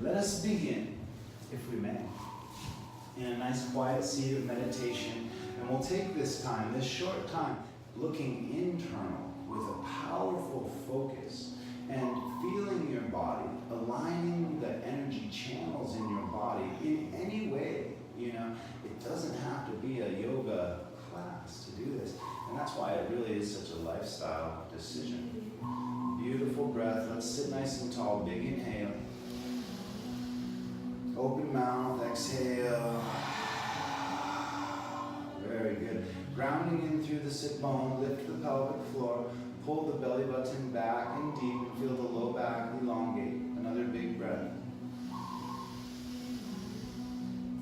Let us begin, if we may, in a nice quiet seat of meditation. And we'll take this time, this short time, looking internal with a powerful focus and feeling your body, aligning the energy channels in your body in any way. You know, it doesn't have to be a yoga class to do this. And that's why it really is such a lifestyle decision. Beautiful breath. Let's sit nice and tall. Big inhale. Open mouth. Exhale. Very good. Grounding in through the sit bone. Lift the pelvic floor. Pull the belly button back and deep and feel the low back elongate. Another big breath.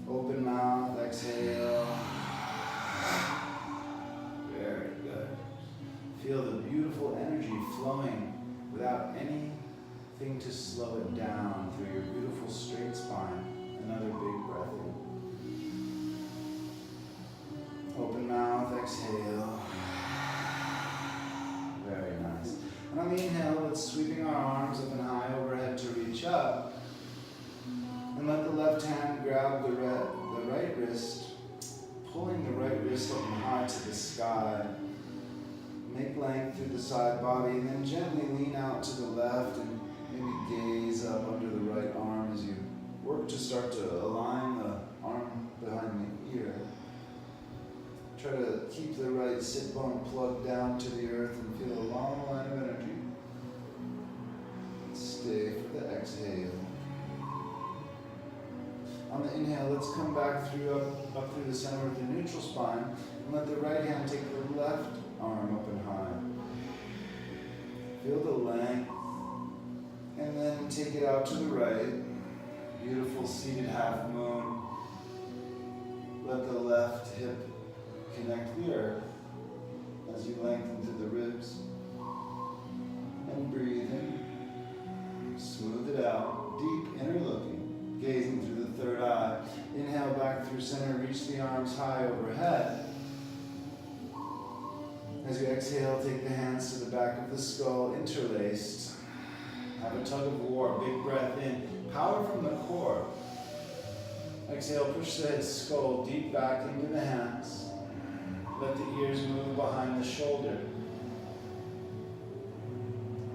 Open mouth. Exhale. Very good. Feel the beautiful energy flowing without anything to slow it down through your beautiful straight spine. Another big breath in. Open mouth, exhale. Very nice. And on the inhale, let's sweeping our arms up and high overhead to reach up. And let the left hand grab the right wrist, pulling the right wrist up and high to the sky. Make length through the side body, and then gently lean out to the left and maybe gaze up under the right arm as you work to start to align the arm behind the ear. Try to keep the right sit bone plugged down to the earth and feel a long line of energy. Stay for the exhale. On the inhale, let's come back through up through the center of the neutral spine, and let the right hand take the left arm up and high. Feel the length, and then take it out to the right. Beautiful seated half moon. Let the left hip connect the earth as you lengthen through the ribs. And breathe in. Smooth it out. Deep inner looking. Gazing through the third eye. Inhale back through center. Reach the arms high overhead. As you exhale, take the hands to the back of the skull, interlaced. Have a tug of war, big breath in. Power from the core. Exhale, push the skull deep back into the hands. Let the ears move behind the shoulder.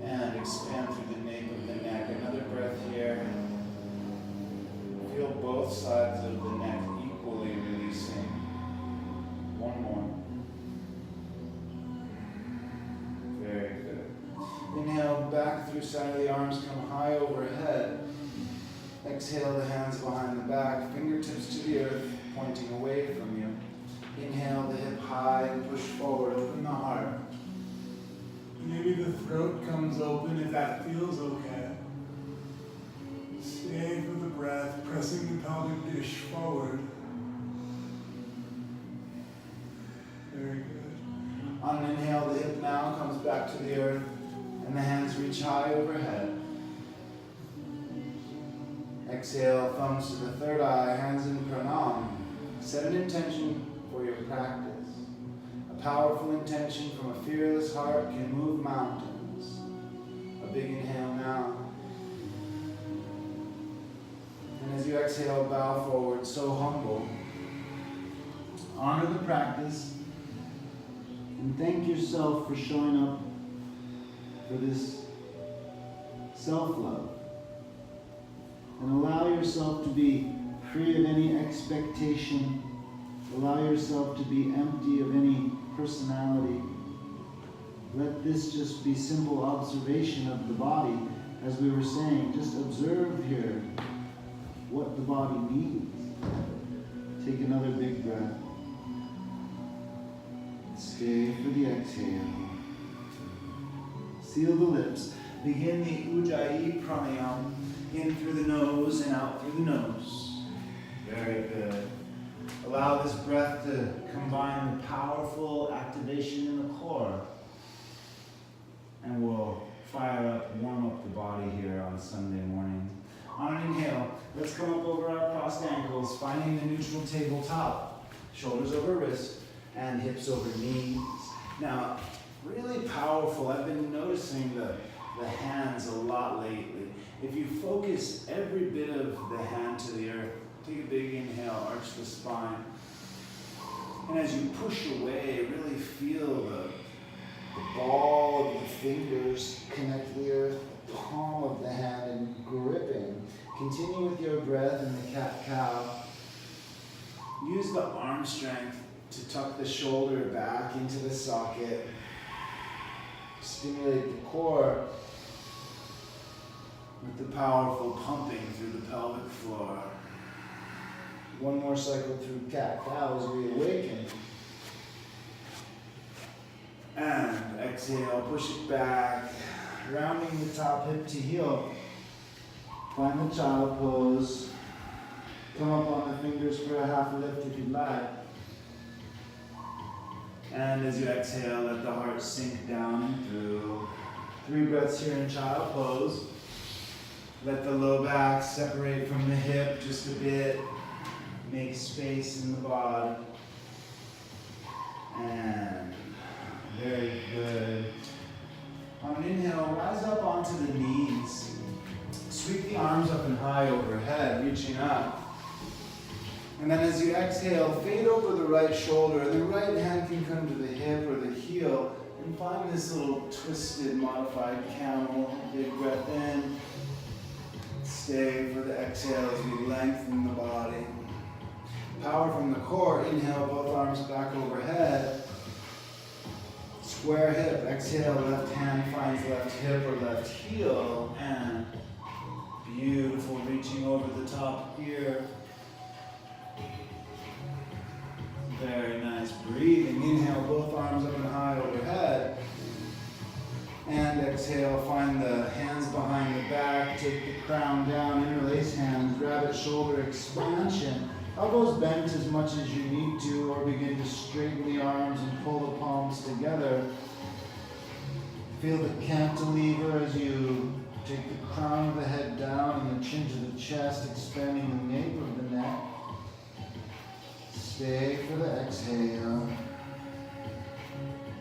And expand through the nape of the neck. Another breath here. Feel both sides of the neck equally releasing. One more. Very good. Inhale back through center of the arms, come high overhead. Exhale the hands behind the back, fingertips to the earth, pointing away from you. Inhale the hip high and push forward, open the heart. Maybe the throat comes open if that feels okay. Stay for the breath, pressing the pelvic dish forward. Very good. On an inhale, the hip now comes back to the earth and the hands reach high overhead. Exhale, thumbs to the third eye, hands in pranam. Set an intention for your practice. A powerful intention from a fearless heart can move mountains. A big inhale now. And as you exhale, bow forward, so humble. Honor the practice. And thank yourself for showing up for this self-love. And allow yourself to be free of any expectation. Allow yourself to be empty of any personality. Let this just be simple observation of the body. As we were saying, just observe here what the body needs. Take another big breath. Stay for the exhale. Seal the lips. Begin the Ujjayi pranayama. In through the nose and out through the nose. Very good. Allow this breath to combine the powerful activation in the core. And we'll fire up, warm up the body here on Sunday morning. On an inhale, let's come up over our crossed ankles, finding the neutral tabletop. Shoulders over wrist and hips over knees. Now, really powerful. I've been noticing the hands a lot lately. if you focus every bit of the hand to the earth, take a big inhale, arch the spine. And as you push away, really feel the ball of the fingers connect to the earth, the palm of the hand, and gripping. Continue with your breath in the cat-cow. Use the arm strength to tuck the shoulder back into the socket. Stimulate the core with the powerful pumping through the pelvic floor. One more cycle through cat-cow as we awaken. And exhale, push it back, rounding the top hip to heel. Find the child pose. Come up on the fingers for a half lift if you'd like. And as you exhale, let the heart sink down and through. 3 breaths here in child pose. Let the low back separate from the hip just a bit. Make space in the body. And very good. On an inhale, rise up onto the knees. Sweep the arms up and high overhead, reaching up. And then as you exhale, fade over the right shoulder. The right hand can come to the hip or the heel. And find this little twisted, modified camel. Big breath in. Stay for the exhale as we lengthen the body. Power from the core. Inhale, both arms back overhead. Square hip. Exhale, left hand finds left hip or left heel. And beautiful, reaching over the top here. Very nice. Breathing. Inhale, both arms up and high overhead. And exhale, find the hands behind the back. Take the crown down, interlace hands, rabbit shoulder expansion. Elbows bent as much as you need to, or begin to straighten the arms and pull the palms together. Feel the cantilever as you take the crown of the head down and the chin to the chest, expanding the nape of the neck. Stay for the exhale.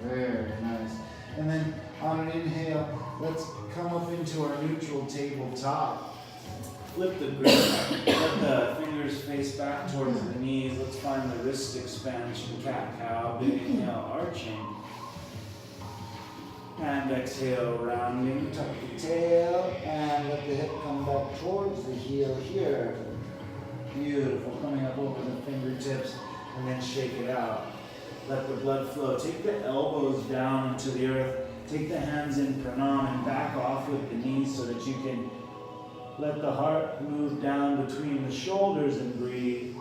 Very nice. And then on an inhale, let's come up into our neutral tabletop. Flip the grip. Let the fingers face back towards the knees. Let's find the wrist expansion, cat-cow. Big inhale, arching. And exhale, rounding, tuck the tail, and let the hip come back towards the heel here. Beautiful, coming up over the fingertips, and then shake it out. Let the blood flow. Take the elbows down into the earth. Take the hands in pranam and back off with the knees so that you can let the heart move down between the shoulders and breathe.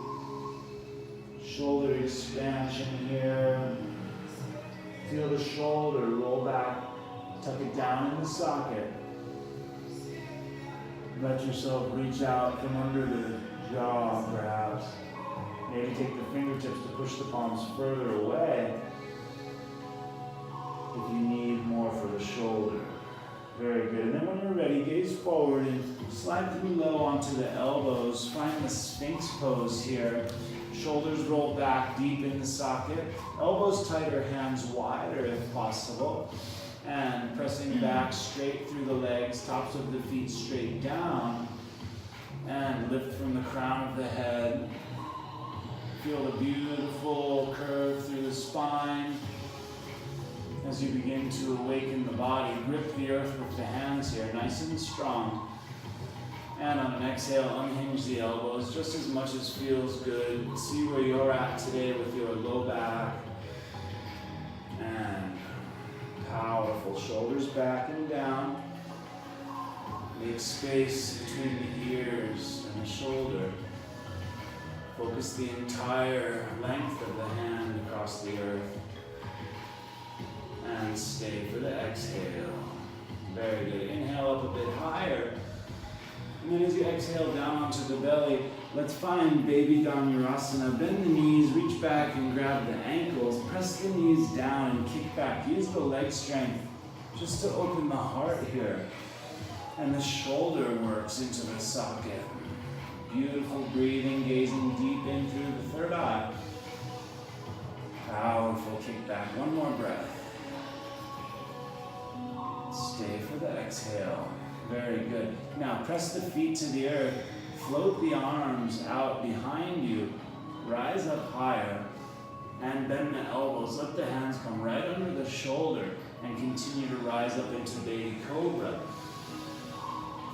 Shoulder expansion here. Feel the shoulder roll back. Tuck it down in the socket. Let yourself reach out from under the jaw, perhaps. Maybe take the fingertips to push the palms further away if you need more for the shoulder. Very good. And then when you're ready, gaze forward and slide through low onto the elbows. Find the Sphinx pose here. Shoulders roll back deep in the socket. Elbows tighter, hands wider if possible. And pressing back straight through the legs, tops of the feet straight down. And lift from the crown of the head. Feel the beautiful curve through the spine. As you begin to awaken the body, grip the earth with the hands here, nice and strong. And on an exhale, unhinge the elbows just as much as feels good. See where you're at today with your low back. And powerful, shoulders back and down. Make space between the ears and the shoulder. Focus the entire length of the hand across the earth. And stay for the exhale. Very good. Inhale up a bit higher. And then as you exhale down onto the belly, let's find Baby Dhanurasana. Bend the knees, reach back and grab the ankles. Press the knees down and kick back. Use the leg strength just to open the heart here. And the shoulder works into the socket. Beautiful breathing, gazing deep in through the third eye. Powerful kick back. One more breath. Stay for the exhale. Very good. Now press the feet to the earth. Float the arms out behind you. Rise up higher. And bend the elbows. Let the hands come right under the shoulder. And continue to rise up into baby cobra.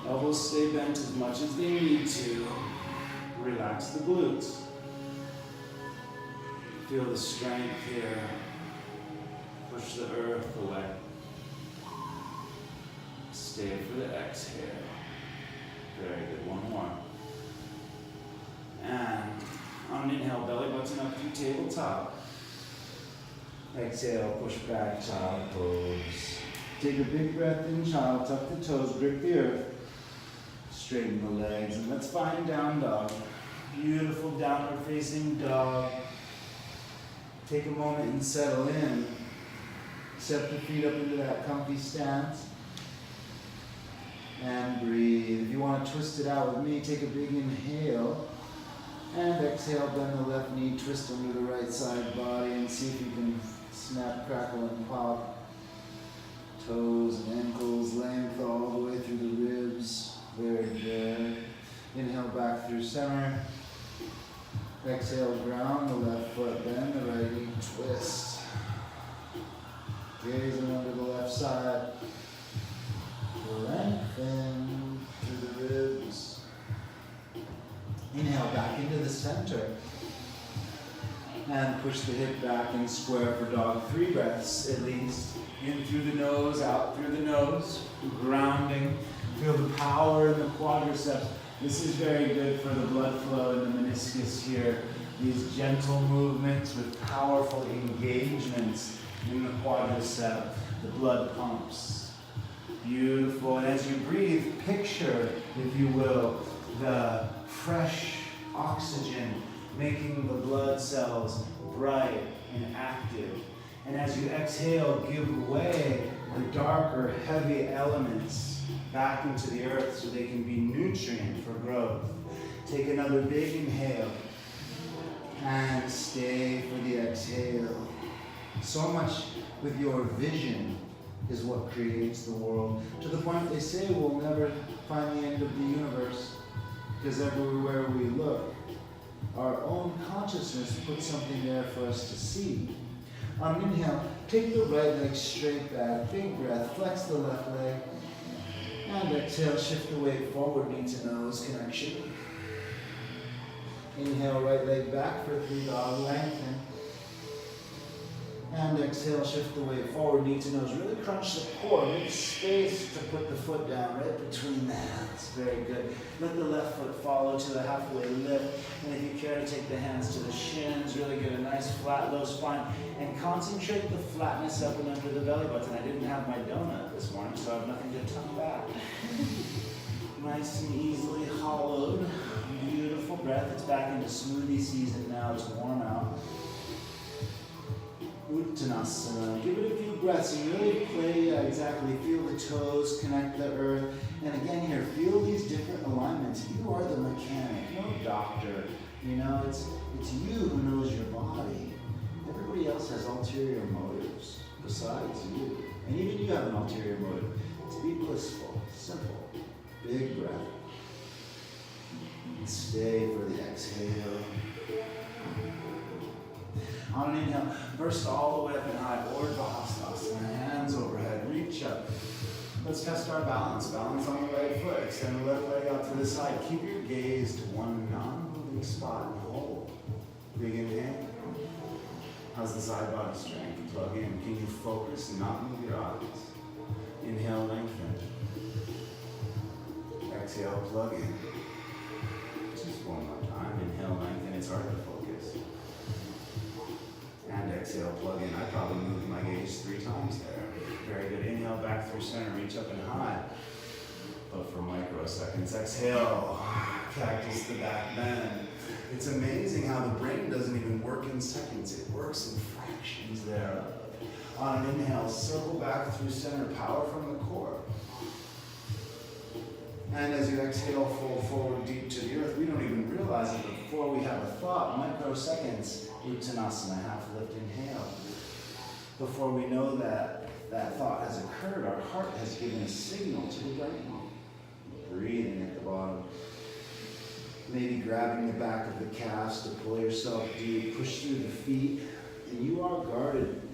Elbows stay bent as much as they need to. Relax the glutes. Feel the strength here. Push the earth away. Stay for the exhale. Very good. One more. And on an inhale, belly button up through tabletop. Exhale, push back, child pose. Take a big breath in, child. Tuck the toes, grip the earth. Straighten the legs, and let's find down dog. Beautiful downward facing dog. Take a moment and settle in. Step the feet up into that comfy stance. And breathe. If you want to twist it out with me, take a big inhale. And exhale, bend the left knee, twist under the right side body, and see if you can snap, crackle, and pop. Toes and ankles, length all the way through the ribs. Very good. Inhale back through center. Exhale, ground the left foot, bend the right knee, twist. Gazing under the left side. Lengthen through the ribs. Inhale back into the center. And push the hip back in square for dog. 3 breaths at least. In through the nose, out through the nose. Grounding. Feel the power in the quadriceps. This is very good for the blood flow in the meniscus here. These gentle movements with powerful engagements in the quadricep. The blood pumps. Beautiful. And as you breathe, picture, if you will, the fresh oxygen making the blood cells bright and active. And as you exhale, give away the darker, heavy elements back into the earth so they can be nutrient for growth. Take another big inhale and stay for the exhale. So much with your vision is what creates the world. To the point they say we'll never find the end of the universe because everywhere we look, our own consciousness puts something there for us to see. On an inhale, take the right leg straight back, big breath, flex the left leg, and exhale, shift the weight forward, knee to nose connection. Inhale, right leg back for 3 dog, lengthen. And exhale, shift the weight forward, knee to nose. Really crunch the core, make space to put the foot down right between the hands. Very good. Let the left foot follow to the halfway lift. And if you care to take the hands to the shins, really get a nice flat, low spine. And concentrate the flatness up and under the belly button. I didn't have my donut this morning, so I have nothing to tuck back. Nice and easily hollowed. Beautiful breath. It's back into smoothie season now. It's warm out. Uttanasana. Give it a few breaths and really play exactly. Feel the toes, connect the earth. And again here, feel these different alignments. You are the mechanic, no doctor. You know, it's you who knows your body. Everybody else has ulterior motives besides you. And even you have an ulterior motive. To be blissful, simple, big breath. And stay for the exhale. On an inhale, burst all the way up and high, Urdhva Hastasana, hands overhead, reach up. Let's test our balance. Balance on the right foot, extend the left leg out to the side. Keep your gaze to one non-moving spot and hold. Big inhale. How's the side body strength? Plug in. Can you focus and not move your eyes? Inhale, lengthen. Exhale, plug in. Just one more time. Inhale, lengthen. It's hard to focus. And exhale, plug in. I probably moved my gaze 3 times there. Very good. Inhale, back through center, reach up and high. But for microseconds, exhale. Practice the back bend. It's amazing how the brain doesn't even work in seconds. It works in fractions thereof. On an inhale, circle back through center, power from the core. And as you exhale, fold forward deep to the earth. We don't even realize it before we have a thought. Microseconds. Uttanasana, half lift, inhale. Before we know that that thought has occurred, our heart has given a signal to the brain. breathing at the bottom. Maybe grabbing the back of the calves to pull yourself deep, push through the feet. And you are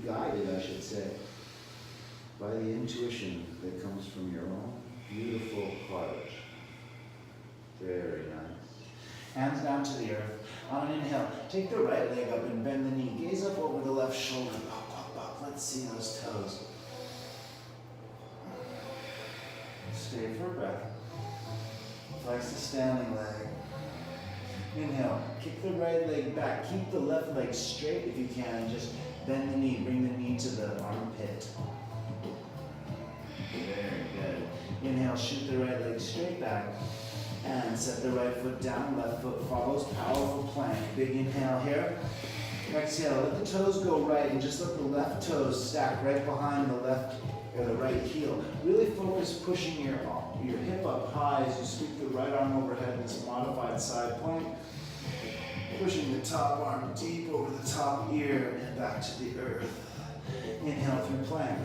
guided, I should say, by the intuition that comes from your own beautiful heart. Very nice. Hands down to the earth. On an inhale, take the right leg up and bend the knee. Gaze up over the left shoulder. Pop, pop, pop. Let's see those toes. Stay for a breath. Flex the standing leg. Inhale, kick the right leg back. Keep the left leg straight if you can. Just bend the knee. Bring the knee to the armpit. Very good. Inhale, shoot the right leg straight back. And set the right foot down, left foot follows, powerful plank. Big inhale here. Exhale, let the toes go right and just let the left toes stack right behind the left or the right heel. Really focus pushing your hip up high as you sweep the right arm overhead in this modified side plank. Pushing the top arm deep over the top ear and back to the earth. Inhale through plank.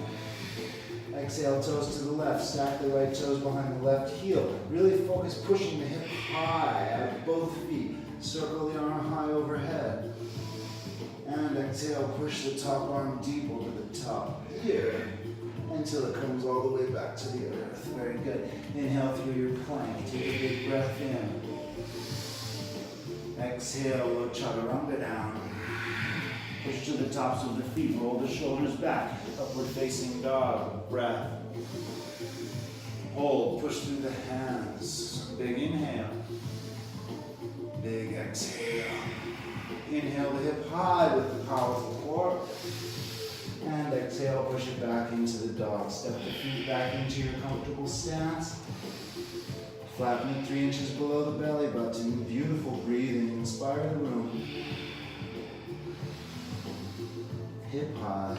Exhale, toes to the left. Stack the right toes behind the left heel. Really focus pushing the hip high out of both feet. Circle the arm high overhead. And exhale, push the top arm deep over the top ear until it comes all the way back to the earth. Very good. Inhale through your plank. Take a big breath in. Exhale, low chaturanga down. Push to the tops of the feet. Roll the shoulders back. Upward facing dog. Breath. Hold. Push through the hands. Big inhale. Big exhale. Inhale the hip high with the powerful core. And exhale, push it back into the dog. Step the feet back into your comfortable stance. Flatten it 3 inches below the belly button. Beautiful breathing. Inspire the room. Hip high.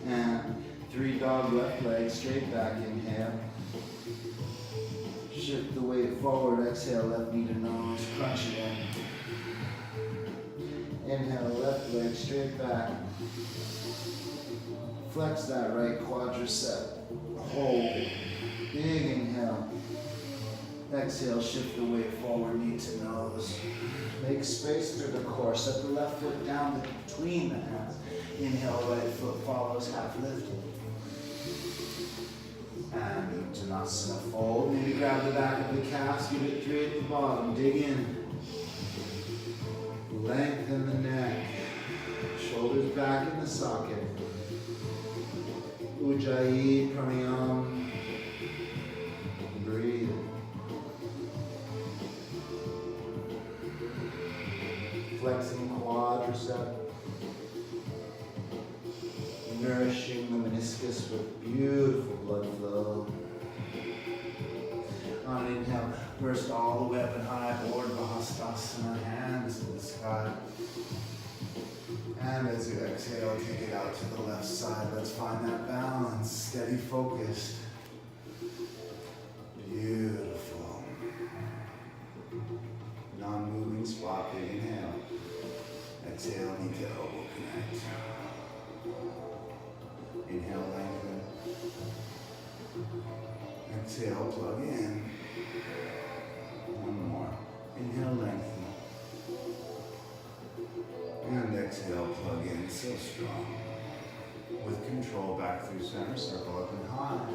And 3 dog left leg straight back. Inhale. Shift the weight forward. Exhale, left knee to nose. Crunch it in. Inhale, left leg straight back. Flex that right quadricep. Hold. Big inhale. Exhale, shift the weight forward, knee to nose. Make space through the core. Set the left foot down between the hands. Inhale, right foot follows, half lifted. And Uttanasana, fold. Maybe grab the back of the calves, give it 3 at the bottom. Dig in. Lengthen the neck. Shoulders back in the socket. Ujjayi pranayam. Breathe. Flexing quadricep. Nourishing the meniscus with beautiful blood flow. On an inhale, burst all the way up and high, Urdhva Hastasana, hands to the sky. And as you exhale, take it out to the left side. Let's find that balance, steady, focused. Beautiful. Non-moving spot, big inhale. Exhale, knee to elbow connect. Inhale, lengthen. Exhale, plug in. One more. Inhale, lengthen. And exhale, plug in. So strong. With control, back through center circle, up and high.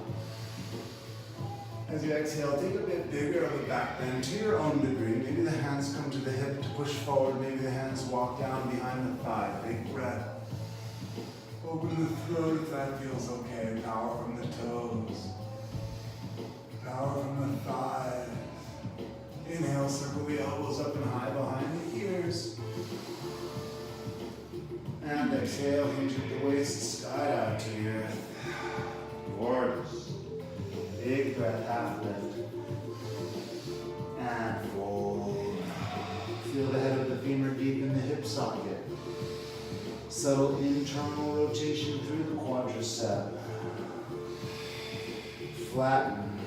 As you exhale, take a bit bigger of a back bend to your own degree. Maybe the hands come to the hip to push forward. Maybe the hands walk down behind the thigh. Big breath. Open the throat if that feels okay. Power from the toes. Power from the thighs. Inhale, circle the elbows up and high behind the ears. And exhale, hinge at the waist, sky out to the earth. Gorgeous. Big breath, half lift. And fold. Feel the head of the femur deep in the hip socket. Subtle internal rotation through the quadricep. Flatten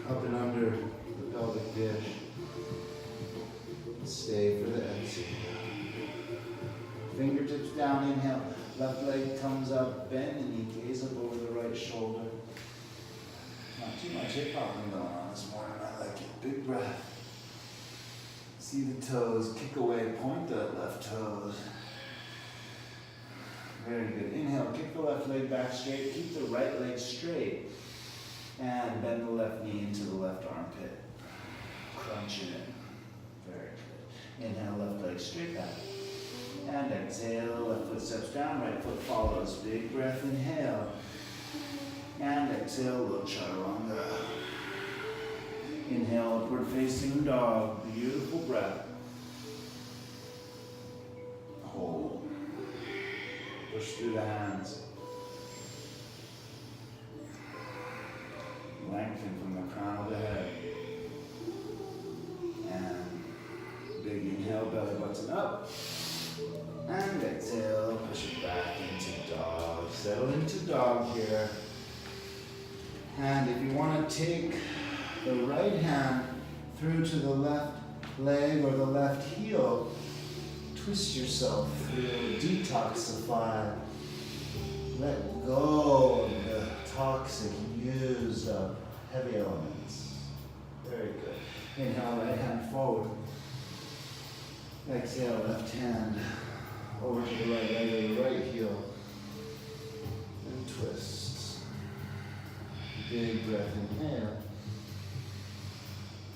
up and under the pelvic dish. Stay for the exhale. Fingertips down, inhale. Left leg comes up, bend the knee, gaze up over the right shoulder. Not too much hip hopping going on. this morning. I like it. Big breath. See the toes, kick away, point the left toes. Very good. Inhale, kick the left leg back straight, keep the right leg straight. And bend the left knee into the left armpit. Crunch it in. Very good. Inhale, left leg straight back. And exhale, left foot steps down, right foot follows. Big breath, inhale. And exhale, little chaturanga. Inhale, upward facing dog. Beautiful breath. Hold. Push through the hands. Lengthen from the crown of the head. And big inhale, belly button up. And exhale, push it back into dog. Settle into dog here. And if you want to take the right hand through to the left leg or the left heel, twist yourself through, detoxify. Let go of the toxic, used up, heavy elements. Very good. Inhale, right hand forward. Exhale, left hand over to the right leg or the right heel. And twist. Big breath, inhale.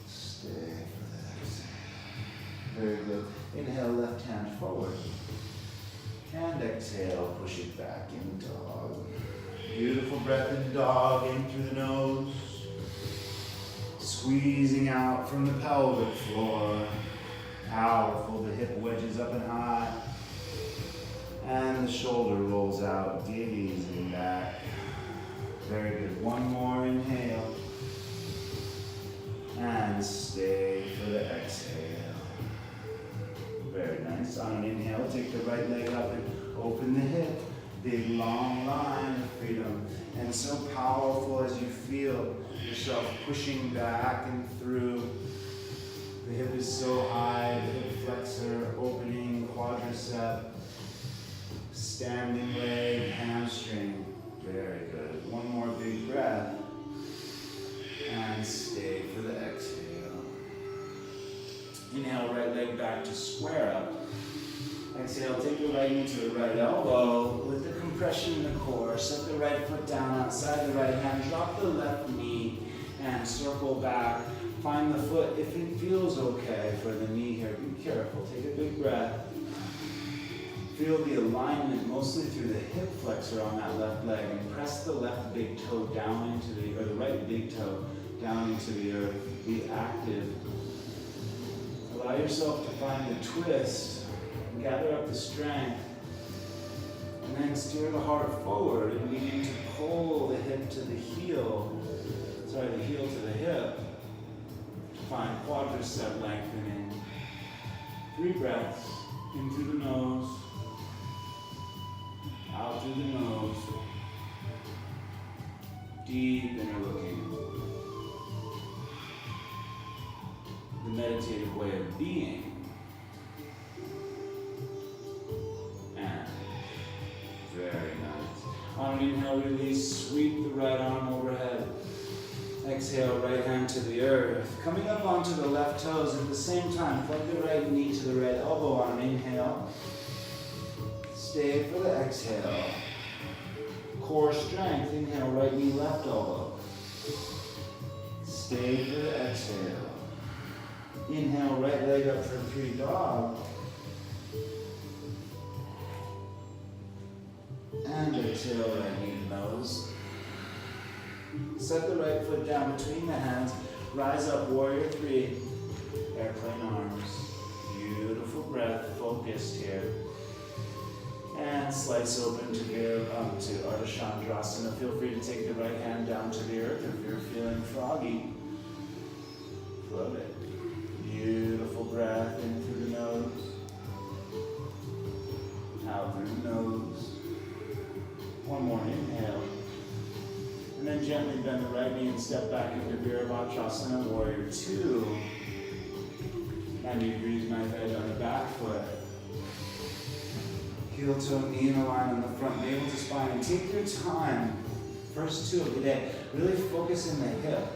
Stay for the exhale. Very good. Inhale, left hand forward. And exhale, push it back in dog. Beautiful breath in dog, in through the nose. Squeezing out from the pelvic floor. Powerful, the hip wedges up and high. And the shoulder rolls out, dig easy back. Very good. One more inhale. And stay for the exhale. Very nice. On an inhale, take the right leg up and open the hip. Big long line of freedom. And so powerful as you feel yourself pushing back and through. The hip is so high, the hip flexor, opening, quadricep, standing leg, hamstring. Very good. One more big breath. And stay for the exhale. Inhale, right leg back to square up. Exhale, take the right knee to the right elbow with the compression in the core. Set the right foot down outside the right hand. Drop the left knee and circle back. Find the foot if it feels okay for the knee here. Be careful. Take a big breath. Feel the alignment mostly through the hip flexor on that left leg, and press the left big toe down into the, or the right big toe down into the earth. Be active. Allow yourself to find the twist, and gather up the strength, and then steer the heart forward and begin to pull the hip to the heel, the heel to the hip. Find quadricep lengthening. 3 breaths in through the nose. Out through the nose. Deep inner looking. The meditative way of being. And very nice. On an inhale, release, sweep the right arm overhead. Exhale, right hand to the earth. Coming up onto the left toes at the same time. Plug the right knee to the right elbow on an inhale. Stay for the exhale. Core strength. Inhale, right knee, left elbow. Stay for the exhale. Inhale, right leg up for 3 dog. And exhale, right knee to nose. Set the right foot down between the hands. Rise up, warrior 3. Airplane arms. Beautiful breath, focused here. And slice open to Ardha Chandrasana. Feel free to take the right hand down to the earth if you're feeling froggy. Float it. Beautiful breath in through the nose. Out through the nose. One more inhale. And then gently bend the right knee and step back into Virabhadrasana, warrior 2. 90 degrees knife edge on the back foot. Heel toe, knee in a line on the front, navel to spine. And take your time, first 2 of the day. Really focus in the hip.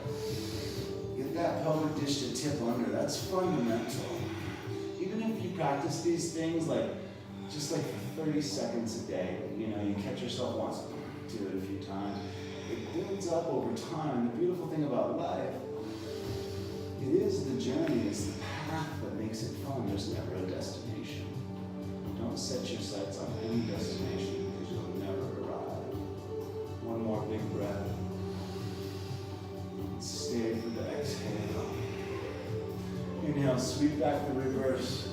that pelvic disc to tip under. That's fundamental. Even if you practice these things just like for 30 seconds a day, you catch yourself once, do it a few times. It builds up over time. The beautiful thing about life, it is the journey, it's the path that makes it fun. There's never a destination. Don't set your sights on any destination because you'll never arrive. One more big breath. Stay for the exhale. Inhale, sweep back the reverse.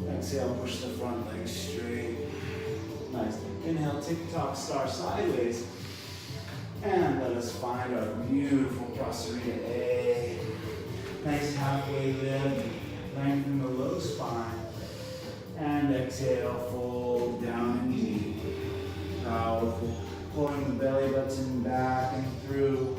Exhale, push the front leg straight. Nice. Inhale, tick-tock star sideways. And let us find our beautiful Prasarita A. Nice halfway lift. Lengthen the low spine. And exhale, fold down and deep. Powerful. Pulling the belly button back and through.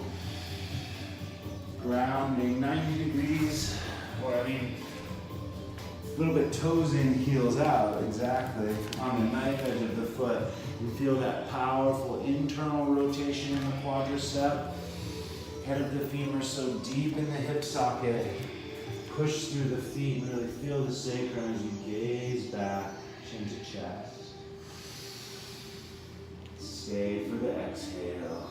Grounding 90 degrees, a little bit toes in, heels out, exactly. On the knife edge of the foot, you feel that powerful internal rotation in the quadricep. Head of the femur so deep in the hip socket. Push through the feet and really feel the sacrum as you gaze back, chin to chest. Stay for the exhale.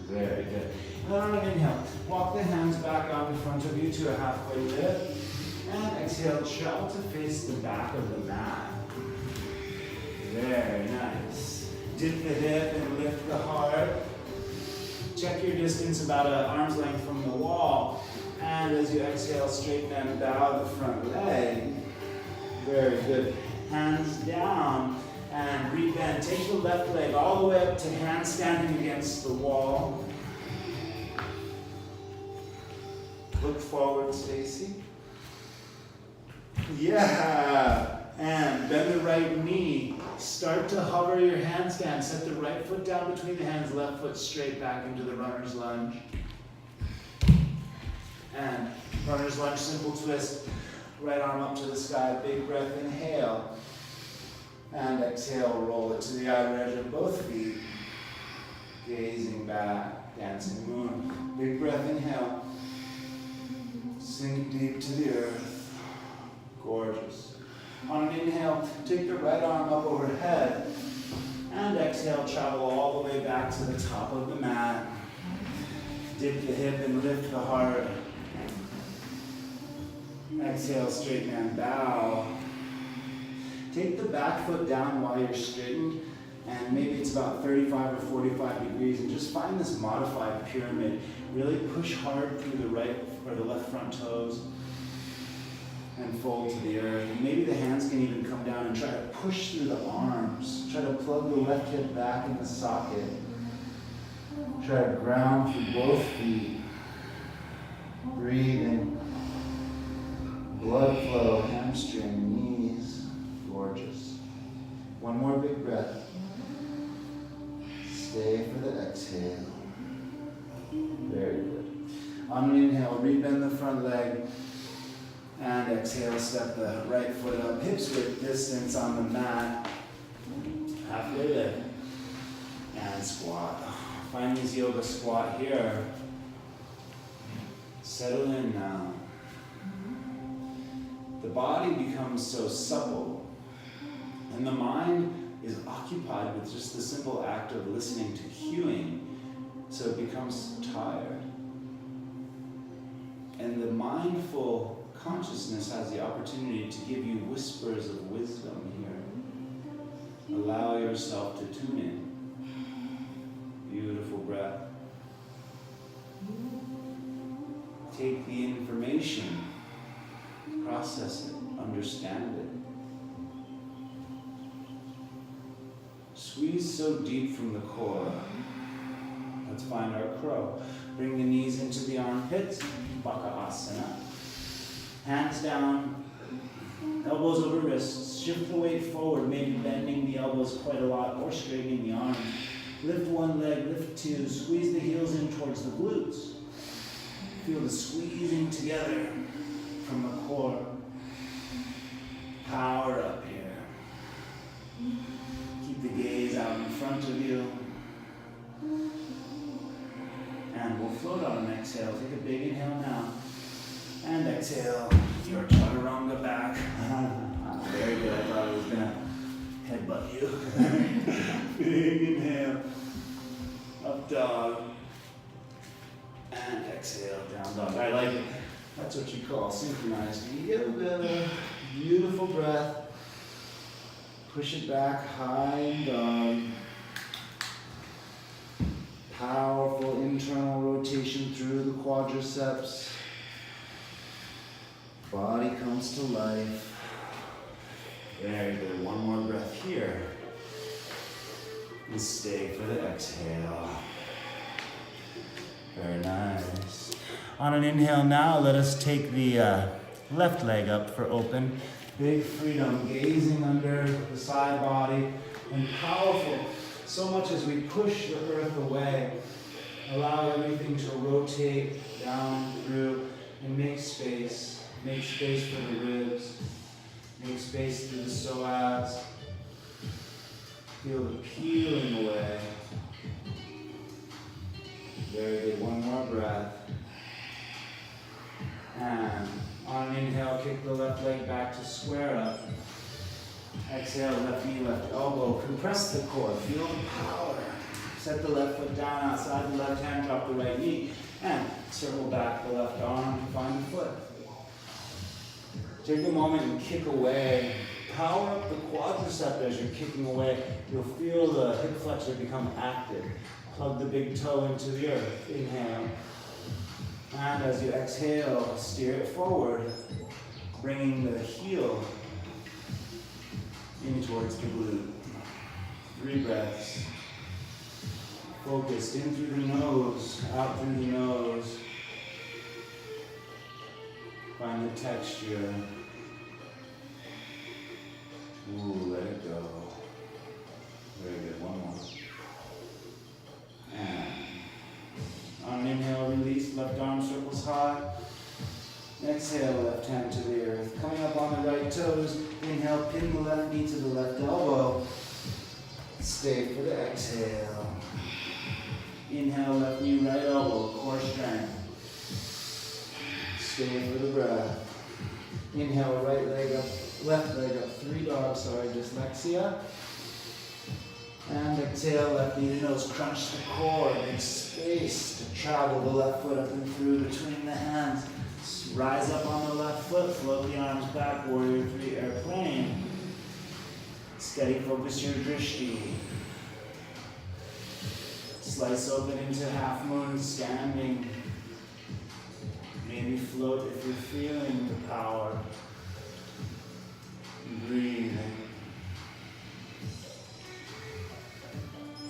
Very good. And on an inhale, walk the hands back out in front of you to a halfway lift. And exhale, travel to face the back of the mat. Very nice. Dip the hip and lift the heart. Check your distance about an arm's length from the wall. And as you exhale, straighten and bow the front leg. Very good. Hands down and rebend. Take the left leg all the way up to hand standing against the wall. Look forward, Stacy. Yeah. And bend the right knee. Start to hover your handstand. Set the right foot down between the hands, left foot straight back into the runner's lunge. And runner's lunge, simple twist. Right arm up to the sky. Big breath, inhale. And exhale, roll it to the outer edge of both feet. Gazing back, dancing moon. Big breath, inhale. Sink deep to the earth. Gorgeous. On an inhale, take the right arm up overhead. And exhale, travel all the way back to the top of the mat. Dip the hip and lift the heart. Exhale, straighten and bow. Take the back foot down while you're straightened, and maybe it's about 35 or 45 degrees, and just find this modified pyramid. Really push hard through the right or the left front toes and fold to the earth. And maybe the hands can even come down and try to push through the arms. Try to plug the left hip back in the socket. Try to ground through both feet. Breathing. Blood flow, hamstring, knees. Gorgeous. One more big breath. Stay for the exhale. Very good. On an inhale, rebend the front leg. And exhale, step the right foot up. Hips width distance on the mat. Halfway lift. And squat. Find this yoga squat here. Settle in now. The body becomes so supple, and the mind is occupied with just the simple act of listening to cueing, so it becomes tired. And the mindful consciousness has the opportunity to give you whispers of wisdom here. Allow yourself to tune in. Beautiful breath. Take the information. Process it, understand it. Squeeze so deep from the core. Let's find our crow. Bring the knees into the armpits, Bakasana. Hands down, elbows over wrists. Shift the weight forward, maybe bending the elbows quite a lot or straightening the arms. Lift one leg, lift two. Squeeze the heels in towards the glutes. Feel the squeezing together from the core. Power up here. Keep the gaze out in front of you. And we'll float on an exhale. Take a big inhale now. And exhale your chaturanga back. Very good. I thought I was gonna headbutt you. Big inhale. Up dog. And exhale, down dog. I like it. That's what you call synchronized yoga. Beautiful breath. Push it back, high in dog. Powerful internal rotation through the quadriceps. Body comes to life. Very good. One more breath here. And stay for the exhale. Very nice. On an inhale now, let us take the left leg up for open. Big freedom, gazing under the side body, and powerful. So much as we push the earth away, allow everything to rotate down through and make space. Make space for the ribs. Make space through the psoas. Feel the peeling away. Very good. One more breath. And on an inhale, kick the left leg back to square up. Exhale, left knee, left elbow. Compress the core. Feel the power. Set the left foot down outside the left hand. Drop the right knee. And circle back the left arm to find the foot. Take a moment and kick away. Power up the quadricep as you're kicking away. You'll feel the hip flexor become active. Plug the big toe into the earth. Inhale. And as you exhale, steer it forward, bringing the heel in towards the glute. 3 breaths. Focused in through the nose, out through the nose. Find the texture. Ooh, let it go. Very good. One more. And on an inhale, release, left arm circles high. Exhale, left hand to the earth. Coming up on the right toes, inhale, pin the left knee to the left elbow. Stay for the exhale. Inhale, left knee, right elbow, core strength. Stay for the breath. Inhale, right leg up, left leg up, 3 dogs, dyslexia. And exhale, left knee to nose, crunch the core, make space to travel the left foot up and through between the hands. Rise up on the left foot, float the arms back, warrior 3 airplane. Steady, focus your drishti. Slice open into half moon, standing. Maybe float if you're feeling the power. Breathing.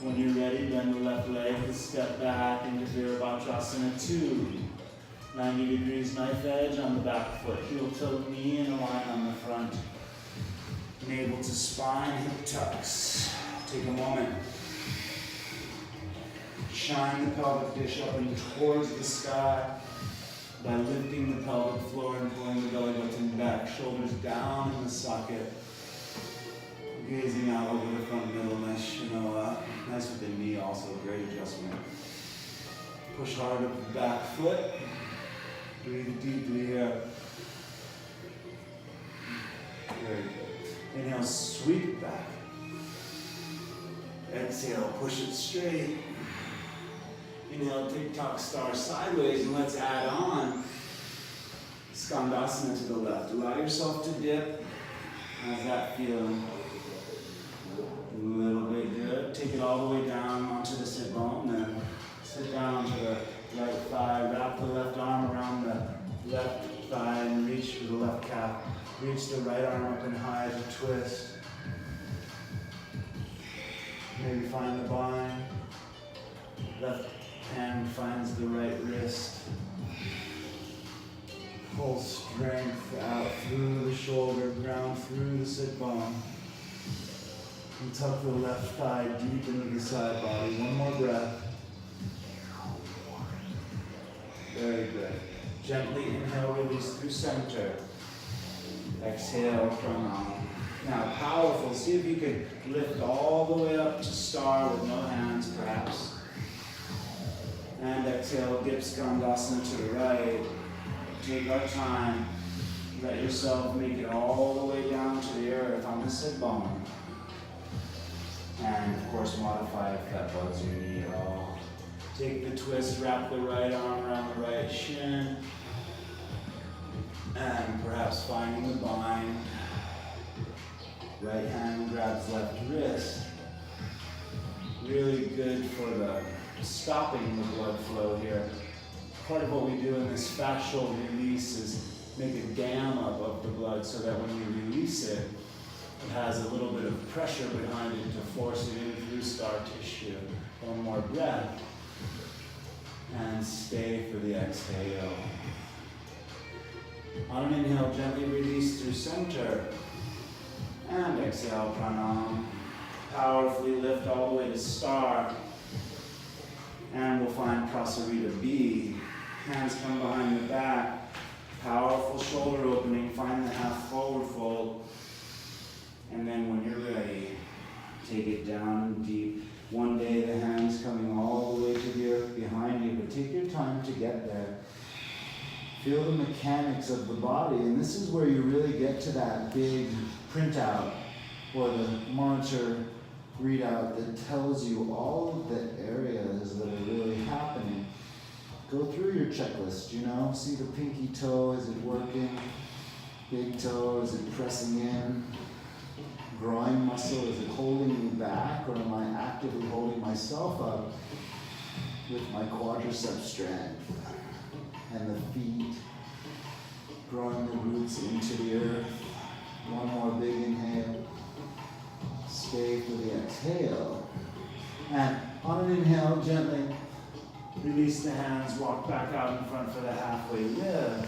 When you're ready, bend the left leg, step back into Virabhadrasana 2. 90 degrees knife edge on the back foot, heel toe knee and a line on the front. Navel to spine, hip tucks. Take a moment. Shine the pelvic dish up and towards the sky by lifting the pelvic floor and pulling the belly button back. Shoulders down in the socket. Gazing out over the front middle, nice with the knee also, great adjustment. Push hard up the back foot. Breathe deeply here. Very good. Inhale, sweep it back. Exhale, push it straight. Inhale, TikTok star sideways, and let's add on Skandasana to the left. Allow yourself to dip. How's that feeling? A little bit good. Take it all the way down onto the sit bone, then sit down to the right thigh. Wrap the left arm around the left thigh and reach for the left calf. Reach the right arm up and high as a twist. Maybe find the bind. Left hand finds the right wrist. Pull strength out through the shoulder, ground through the sit bone. And tuck the left thigh deep into the side body. One more breath. Very good. Gently inhale, release through center. Exhale, pranam. Now powerful. See if you can lift all the way up to star with no hands, perhaps. And exhale, dip Skandasana to the right. Take our time. Let yourself make it all the way down to the earth on the sit bone. And of course, modify if that bugs your knee at all. Take the twist, wrap the right arm around the right shin. And perhaps finding the bind. Right hand grabs left wrist. Really good for the stopping the blood flow here. Part of what we do in this fascial release is make a dam up of the blood so that when you release it, it has a little bit of pressure behind it to force it in through scar tissue. One more breath. And stay for the exhale. On an inhale, gently release through center. And exhale, pranam. Powerfully lift all the way to star. And we'll find Prasarita B. Hands come behind the back. Powerful shoulder opening. Find the half forward fold. And then when you're ready, take it down deep. One day the hands coming all the way to the earth behind you, but take your time to get there. Feel the mechanics of the body, and this is where you really get to that big printout or the monitor readout that tells you all of the areas that are really happening. Go through your checklist, see the pinky toe, is it working? Big toe, is it pressing in? Groin muscle, is it holding me back, or am I actively holding myself up with my quadricep strength? And the feet, growing the roots into the earth. One more big inhale. Stay for the exhale. And on an inhale, gently release the hands, walk back out in front for the halfway lift.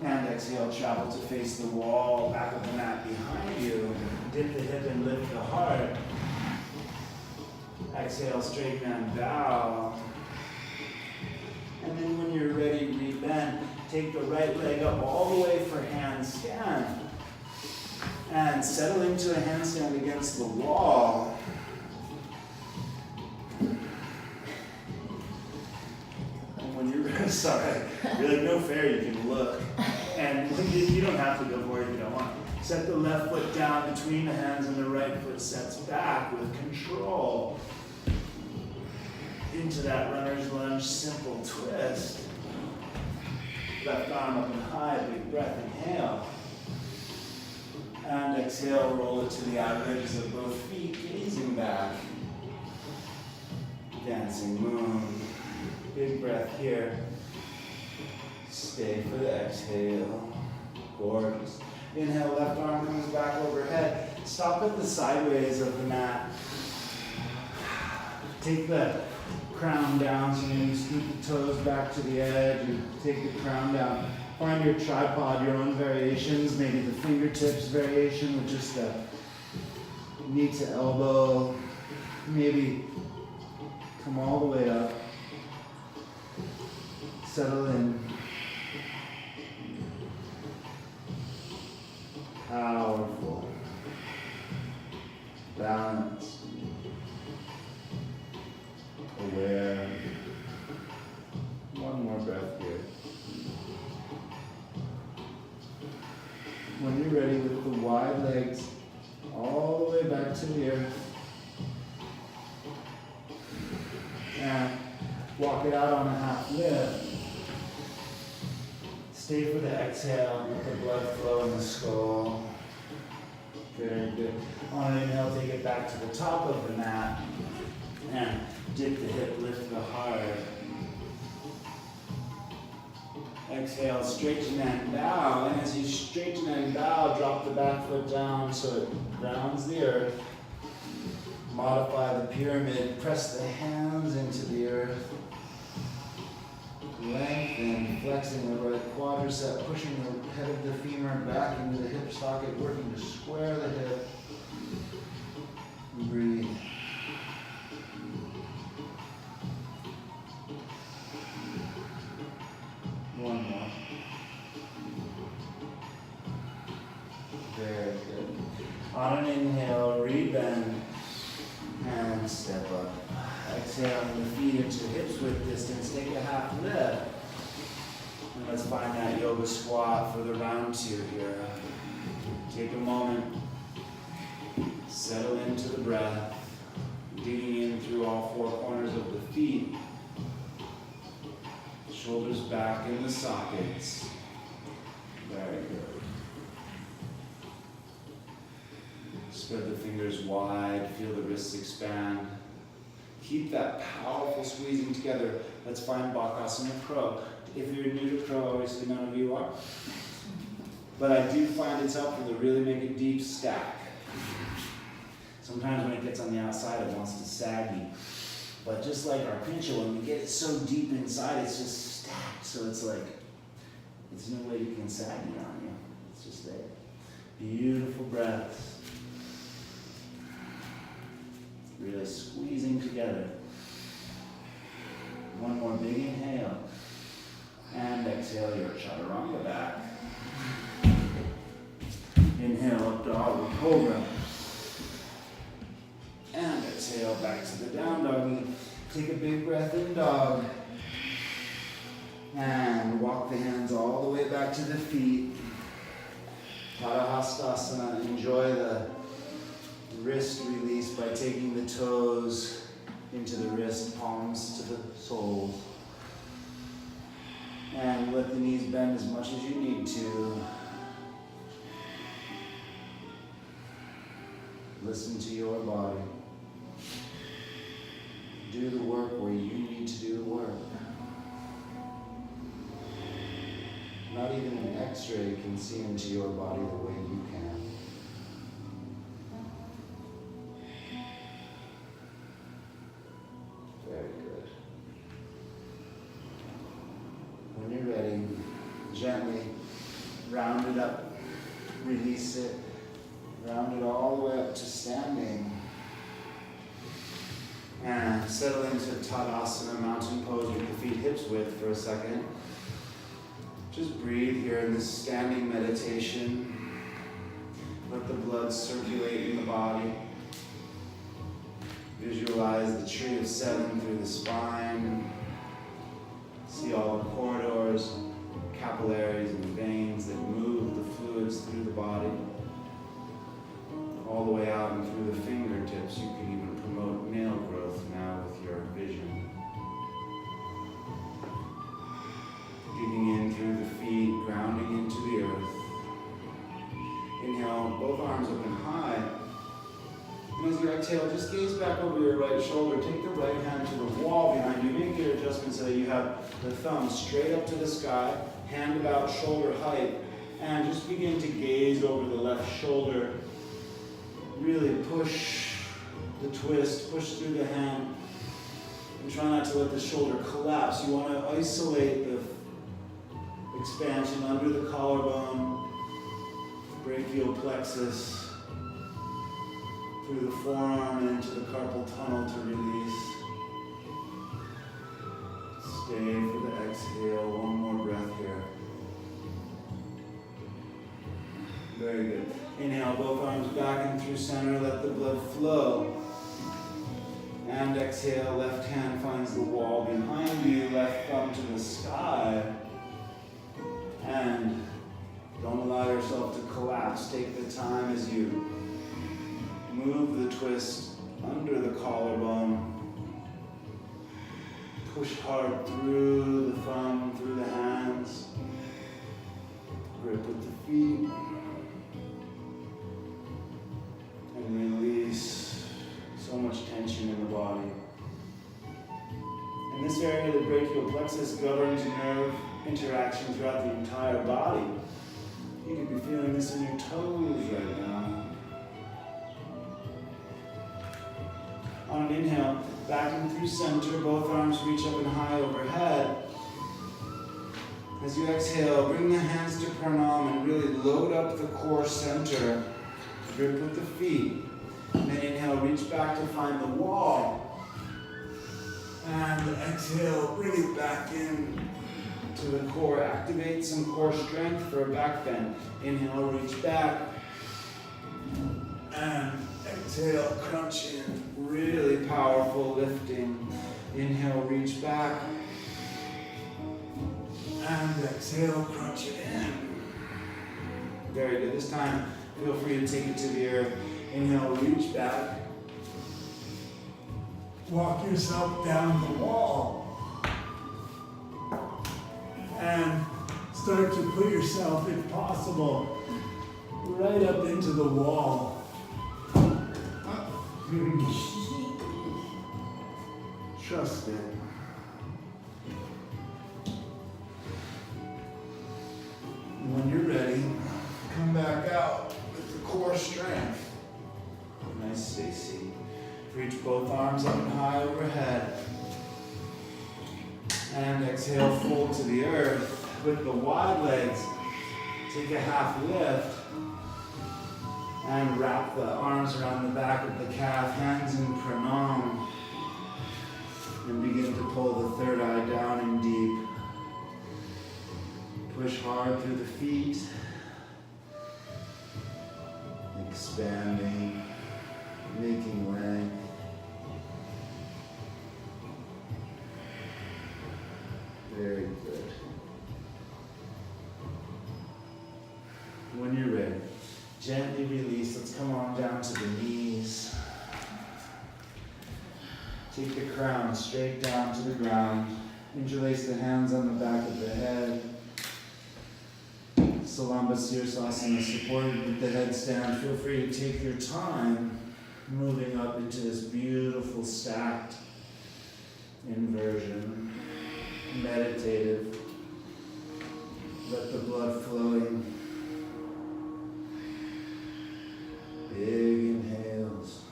And exhale, travel to face the wall, back of the mat behind you. Dip the hip and lift the heart. Exhale, straighten and bow. And then when you're ready, rebend. Take the right leg up all the way for handstand. And settle into a handstand against the wall. And when you're ready, sorry, you're like, no fair, you can look. And you don't have to go for it if you don't want. Set the left foot down between the hands and the right foot sets back with control. Into that runner's lunge, simple twist. Left arm up and high, big breath, inhale. And exhale, roll it to the outer edges of both feet, gazing back. Dancing moon. Big breath here. Stay for the exhale. Gorgeous. Inhale, left arm comes back overhead. Stop at the sideways of the mat. Take the crown down, so you scoot the toes back to the edge and take the crown down. Find your tripod, your own variations, maybe the fingertips variation with just the knee to elbow. Maybe come all the way up. Settle in. Powerful. Balance. Aware. One more breath here. When you're ready with the wide legs all the way back to the earth. And walk it out on a half lift. Stay for the exhale, let the blood flow in the skull. Very good. On an inhale, take it back to the top of the mat. And dip the hip, lift the heart. Exhale, straighten and bow. And as you straighten and bow, drop the back foot down so it grounds the earth. Modify the pyramid. Press the hands into the earth. Lengthen, flexing the right quadricep, pushing the head of the femur back into the hip socket, working to square the hip. Breathe. One more. Very good. On an inhale, rebend and step up. exhaling the feet into hips width distance, take a half lift. And let's find that yoga squat for the round 2 here. Take a moment, settle into the breath, digging in through all 4 corners of the feet. Shoulders back in the sockets. Very good. Spread the fingers wide, feel the wrists expand. Keep that powerful squeezing together. Let's find Bakasana Crow. If you're new to Crow, obviously none of you are. But I do find it's helpful to really make a deep stack. Sometimes when it gets on the outside, it wants to sag you. But just like our pincha, when we get it so deep inside, it's just stacked. So it's like, there's no way you can sag it on you. It's just there. Beautiful breaths. Really squeezing together. One more big inhale. And exhale your chaturanga back. Inhale, up dog with cobra. And exhale back to the down dog. Take a big breath in, dog. And walk the hands all the way back to the feet. Padahastasana. Enjoy the wrist release by taking the toes into the wrist, palms to the soles. And let the knees bend as much as you need to. Listen to your body. Do the work where you need to do the work. Not even an X-ray can see into your body the way you can. Very good. When you're ready, gently round it up, release it, round it all the way up to standing. And settle into Tadasana, mountain pose with the feet hips width for a second. Just breathe here in this standing meditation. Let the blood circulate in the body. Visualize the tree of 7 through the spine. See all the corridors, capillaries, and veins that move the fluids through the body. All the way out and through the fingertips. You can even promote nail growth now with your vision. Digging in through the feet, grounding into the earth. Inhale, both arms open high. And as you exhale, just gaze back over your right shoulder. Take the right hand to the wall behind you. Make your adjustment so that you have the thumb straight up to the sky, hand about shoulder height, and just begin to gaze over the left shoulder. Really push the twist, push through the hand, and try not to let the shoulder collapse. You want to isolate the expansion under the collarbone, brachial plexus, through the forearm and into the carpal tunnel to release. Stay for the exhale. One more breath here. Very good. Inhale, both arms back and through center. Let the blood flow. And exhale, left hand finds the wall behind you. Left thumb to the sky. And don't allow yourself to collapse. Take the time as you move the twist under the collarbone. Push hard through the thumb, through the hands. Grip with the feet. And release so much tension in the body. In this area, the brachial plexus governs nerve interaction throughout the entire body. You could be feeling this in your toes right now. On an inhale, back and through center, both arms reach up and high overhead. As you exhale, bring the hands to pranam and really load up the core center. Grip with the feet. And then inhale, reach back to find the wall. And exhale, bring it back in to the core. Activate some core strength for a back bend. Inhale, reach back. And exhale, crunch in. Really powerful lifting. Inhale, reach back. And exhale, crunch it in. Very good. This time, feel free to take it to the earth. Inhale, reach back. Walk yourself down the wall. And start to put yourself, if possible, right up into the wall. Trust it. When you're ready, come back out with the core strength. Nice, Stacy. Reach both arms up and high overhead. And exhale, fold to the earth. With the wide legs, take a half lift. And wrap the arms around the back of the calf, hands in pranam. And begin to pull the third eye down and deep. Push hard through the feet. Expanding, making length. Very good. When you're ready, gently release. Let's come on down to the knees. Take the crown straight down to the ground. Interlace the hands on the back of the head. Salamba Sirsasana, supported with the headstand. Feel free to take your time moving up into this beautiful stacked inversion. Meditative. Let the blood flowing. Big inhales.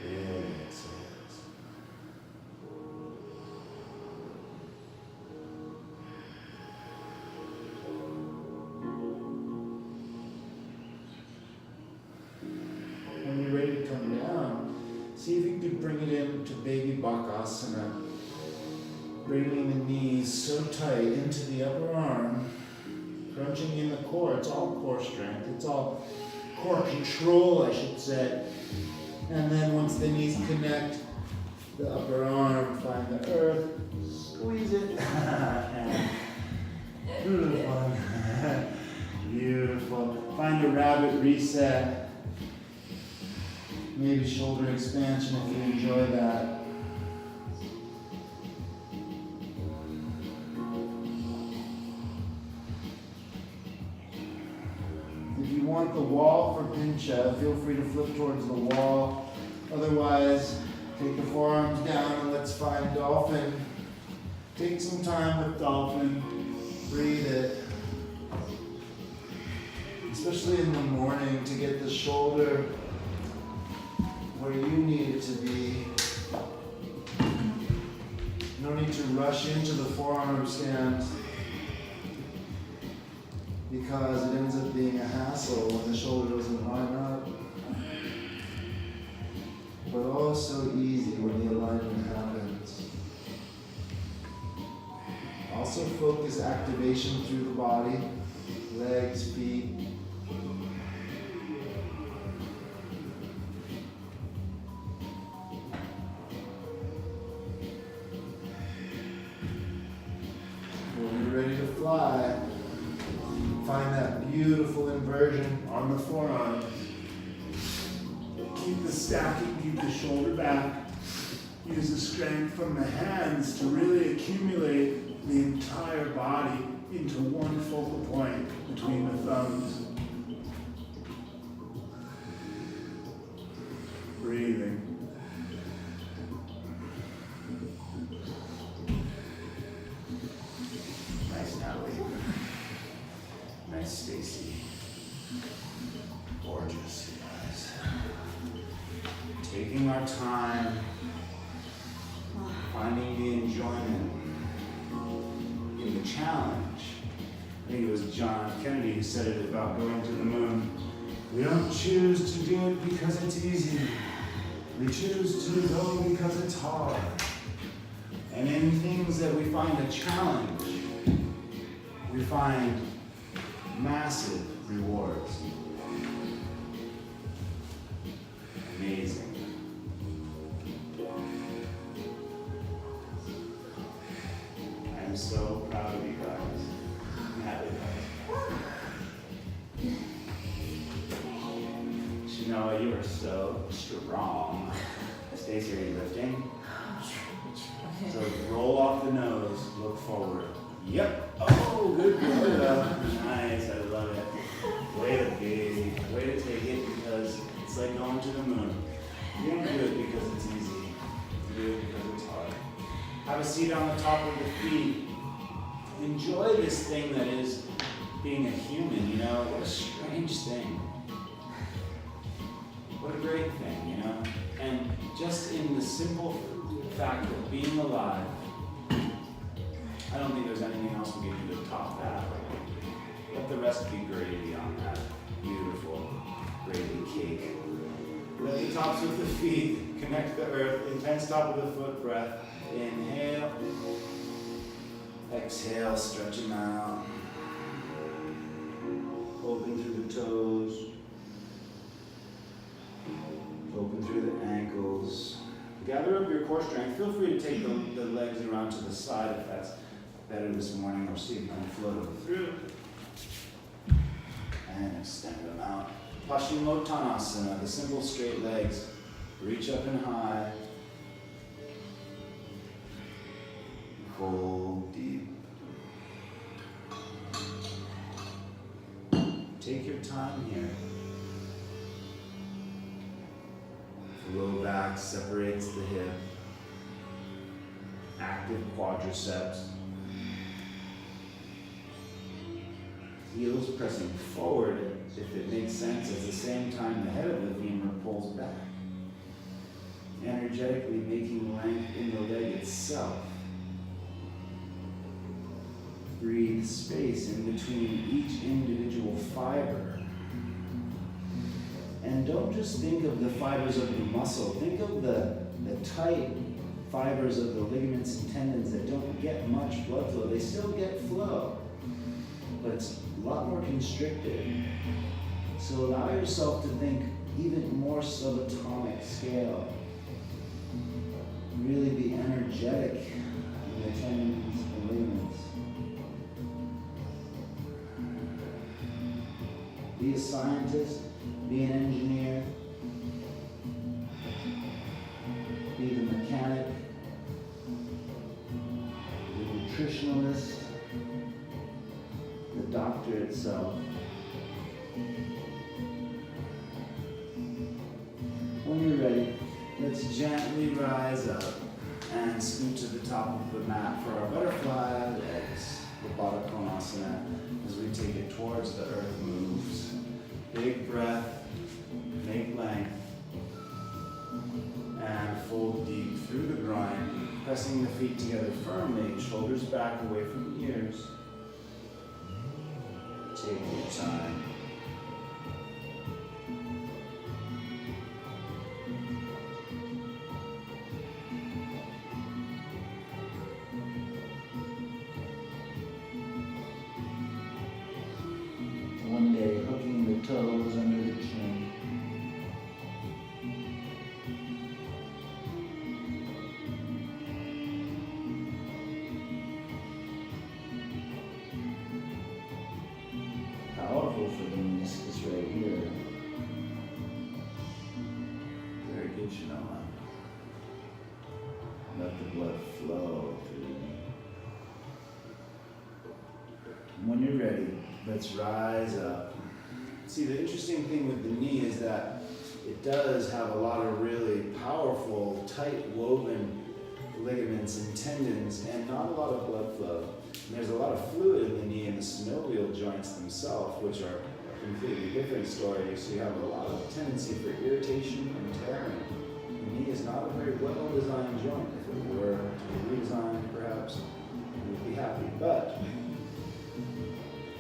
Big exhales. When you're ready to come down, see if you can bring it into Baby Bakasana. Bringing the knees so tight into the upper arm. Crunching in the core. It's all core strength. It's all core control, I should say. And then once the knees connect, the upper arm, find the earth, squeeze it. Beautiful. Beautiful. Find a rabbit reset. Maybe shoulder expansion if you enjoy that. If you want the wall for pincha, feel free to flip towards the wall. Otherwise, take the forearms down and let's find dolphin. Take some time with dolphin. Breathe it. Especially in the morning to get the shoulder where you need it to be. No need to rush into the forearm stand because it ends up being a hassle when the shoulder doesn't line up. But also easy when the alignment happens. Also focus activation through the body, legs, feet. When you're ready to fly, find that beautiful inversion on the forearm. Keep the stacking, keep the shoulder back. Use the strength from the hands to really accumulate the entire body into one focal point between the thumbs. Breathing. Nice, Natalie. Nice, Stacy. Gorgeous, you guys. Taking our time, finding the enjoyment in the challenge. I think it was John Kennedy who said it about going to the moon. We don't choose to do it because it's easy. We choose to go because it's hard. And in things that we find a challenge, we find massive rewards. proud of you guys. I'm happy guys. Joah, you are so strong. Stacey, are you lifting? So roll off the nose, look forward. Yep. Oh, good Joah. Nice, I love it. Way to take it because it's like going to the moon. You don't do it because it's easy. You do it because it's hard. Have a seat on the top of the feet. Enjoy this thing that is being a human, you know? What a strange thing. What a great thing, you know? And just in the simple fact of being alive, I don't think there's anything else we can do to top that. Let the rest be gravy on that beautiful gravy cake. Let the tops of the feet connect the earth. Intense top of the foot breath. Inhale. Exhale, stretch them out. Open through the toes. Open through the ankles. Gather up your core strength. Feel free to take the legs around to the side if that's better this morning, or see if you can float them through. And extend them out. Paschimottanasana, the simple straight legs. Reach up and high. Hold deep. Take your time here. Low back separates the hip. Active quadriceps. Heels pressing forward if it makes sense. At the same time, the head of the femur pulls back. Energetically making length in the leg itself. Breathe space in between each individual fiber. And don't just think of the fibers of the muscle. Think of the tight fibers of the ligaments and tendons that don't get much blood flow. They still get flow, but it's a lot more constricted. So allow yourself to think even more subatomic scale. Really be energetic in the tendons and ligaments. Be a scientist. Be an engineer, be the mechanic, the nutritionalist, the doctor itself. When you're ready, let's gently rise up and scoot to the top of the mat for our butterfly legs, the Baddha Konasana, as we take it towards the earth moves. Big breath, make length, and fold deep through the groin, pressing the feet together firmly, shoulders back away from the ears. Take your time. One day, hooking the toes under the chin. Powerful for doing this is right here. Very good, Joah. Let the blood flow through. And when you're ready, let's rise up. See, the interesting thing with the knee is that it does have a lot of really powerful, tight woven ligaments and tendons and not a lot of blood flow. And there's a lot of fluid in the knee and the synovial joints themselves, which are a completely different story. So you have a lot of tendency for irritation and tearing. The knee is not a very well-designed joint. If it were to be redesigned, perhaps, we'd be happy. But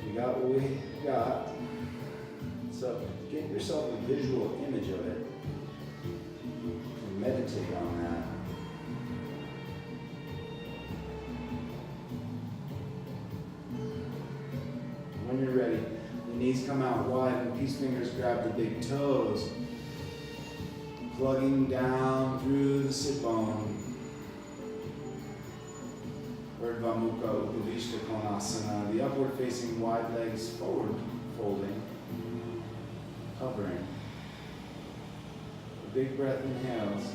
we got what we got. So get yourself a visual image of it and meditate on that. When you're ready, the knees come out wide and peace fingers grab the big toes, plugging down through the sit bone. Urdhva Mukha Upavishta Konasana, the upward facing wide legs forward folding, hovering. A big breath inhales.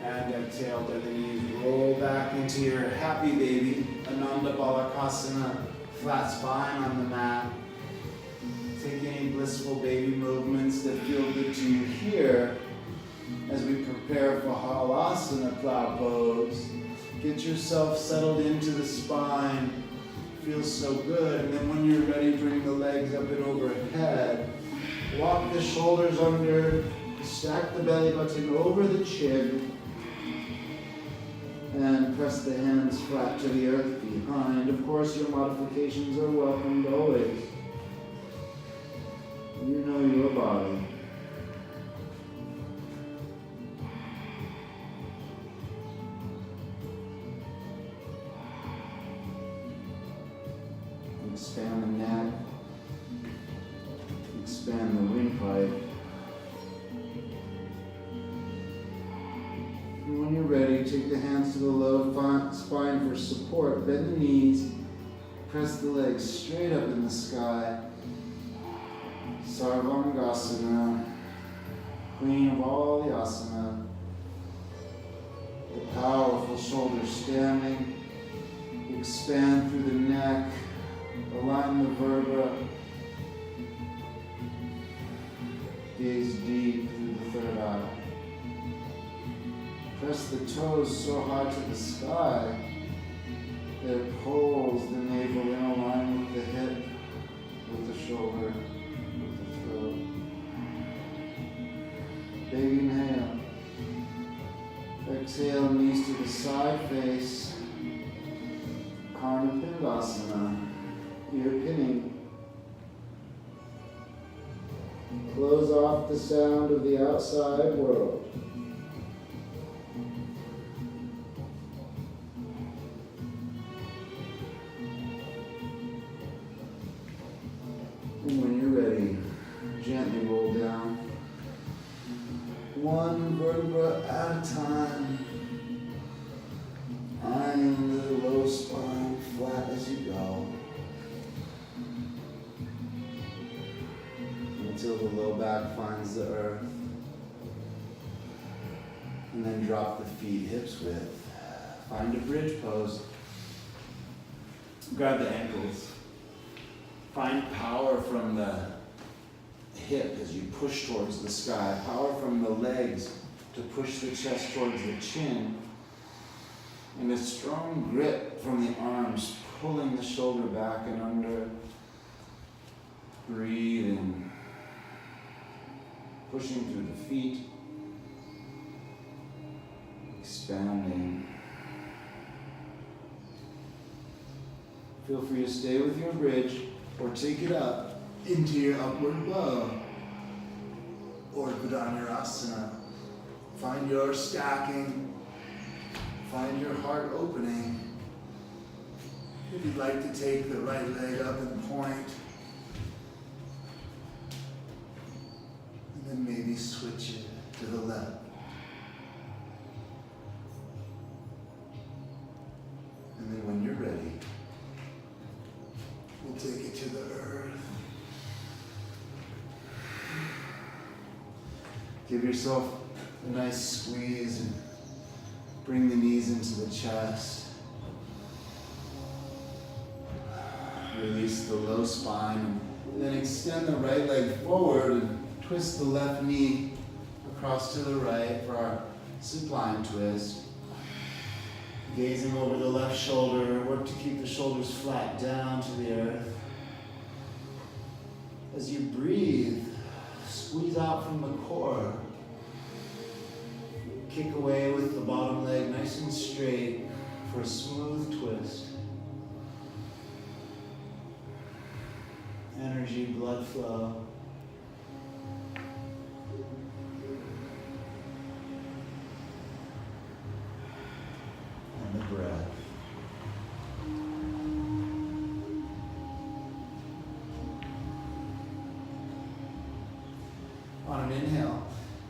And exhale, bend the knees, roll back into your happy baby, Ananda Balakasana, flat spine on the mat. Take any blissful baby movements that feel good to you here as we prepare for Halasana, cloud pose. Get yourself settled into the spine. Feels so good. And then when you're ready, bring the legs up and overhead. Walk the shoulders under, stack the belly button over the chin. And press the hands flat to the earth behind. Of course, your modifications are welcomed always. You know your body. Expand the neck. Expand the windpipe. And when you're ready, take the hands to the low spine for support. Bend the knees. Press the legs straight up in the sky. Sarvangasana, queen of all the asana. The powerful shoulders standing. Expand through the neck. Align the vertebra. Gaze deep through the third eye. Press the toes so hard to the sky that it pulls the navel in line with the hip, with the shoulder, with the throat. Big inhale. Exhale, knees to the side face. Karna Pindasana. Ear pinning. Close off the sound of the outside world. And when you're ready, gently roll down. One vertebra at a time. Eyeing the low spine flat as you go. Until the low back finds the earth. And then drop the feet hips width. Find a bridge pose. Grab the ankles. Find power from the hip as you push towards the sky. Power from the legs to push the chest towards the chin. And a strong grip from the arms, pulling the shoulder back and under. Breathing. Pushing through the feet. Expanding. Feel free to stay with your bridge or take it up into your upward bow or Urdhva. Find your stacking. Find your heart opening. If you'd like to take the right leg up and point, and then maybe switch it to the left. And then when you're ready, we'll take it to the earth. Give yourself a nice squeeze and bring the knees into the chest. Release the low spine. And then extend the right leg forward and twist the left knee across to the right for our supine twist. Gazing over the left shoulder, work to keep the shoulders flat down to the earth. As you breathe, squeeze out from the core. Kick away with the bottom leg nice and straight for a smooth twist. Energy, blood flow. And the breath. On an inhale,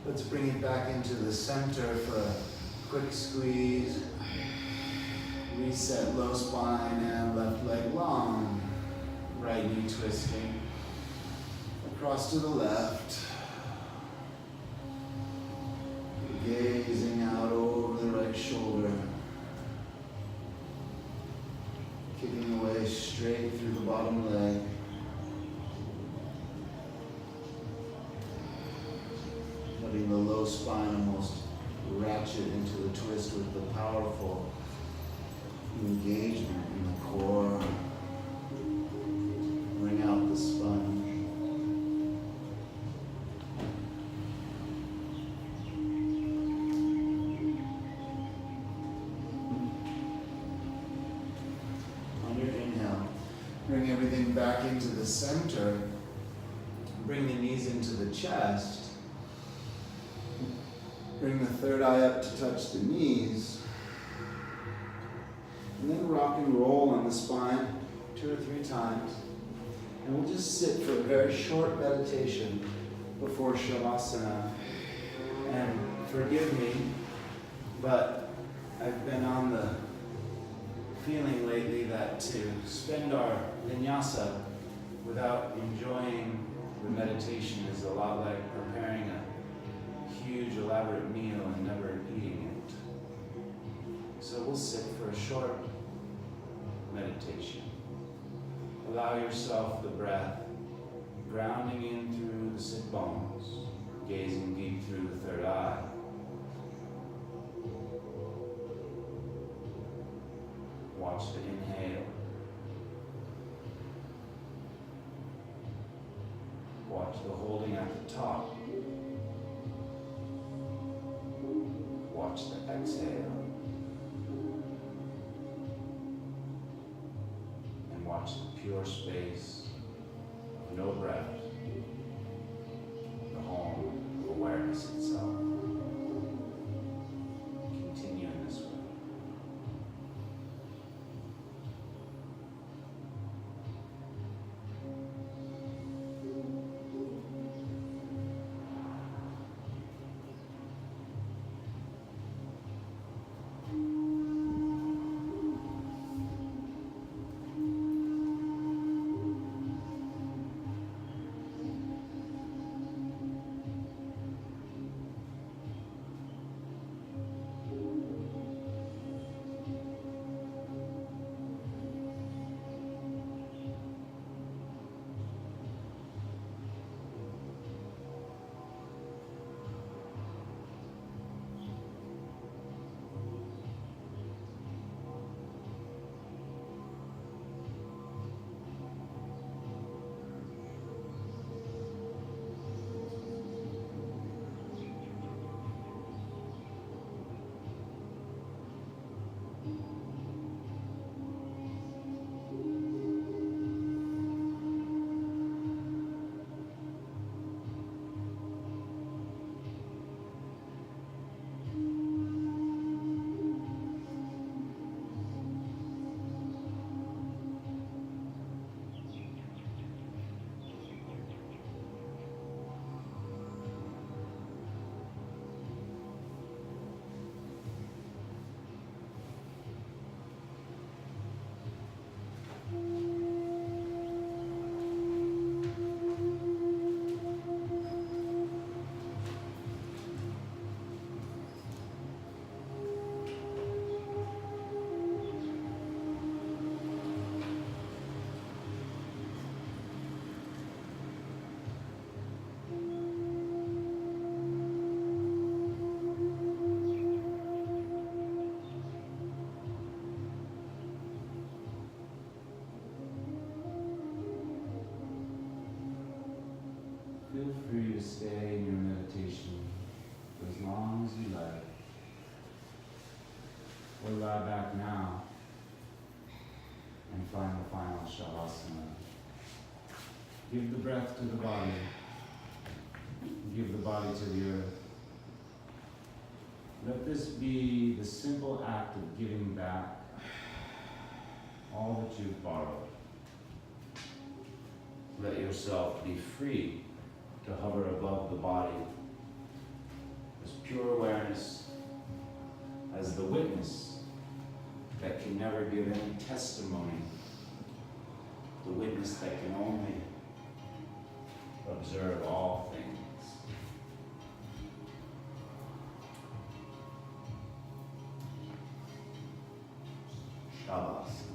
let's bring it back into the center for a quick squeeze. Reset low spine and left leg long. Right knee twisting. Across to the left. Gazing out over the right shoulder. Kicking away straight through the bottom leg. Letting the low spine almost ratchet into the twist with the powerful engagement in the core. Bring out the sponge. On your inhale, bring everything back into the center. Bring the knees into the chest. Bring the third eye up to touch the knees. And then rock and roll on the spine 2 or 3 times. And we'll just sit for a very short meditation before Shavasana. And forgive me, but I've been on the feeling lately that to spend our vinyasa without enjoying the meditation is a lot like preparing a huge elaborate meal and never eating it. So we'll sit for a short meditation. Allow yourself the breath, grounding in through the sit bones, gazing deep through the third eye. Watch the inhale. Watch the holding at the top. Watch the exhale. And watch the pure space of no breath, the home of awareness itself. Continue in this way. Feel free to stay in your meditation for as long as you like. Or lie back now and find the final Shavasana. Give the breath to the body. Give the body to the earth. Let this be the simple act of giving back all that you've borrowed. Let yourself be free to hover above the body as pure awareness, as the witness that can never give any testimony, the witness that can only observe all things. Shavasana.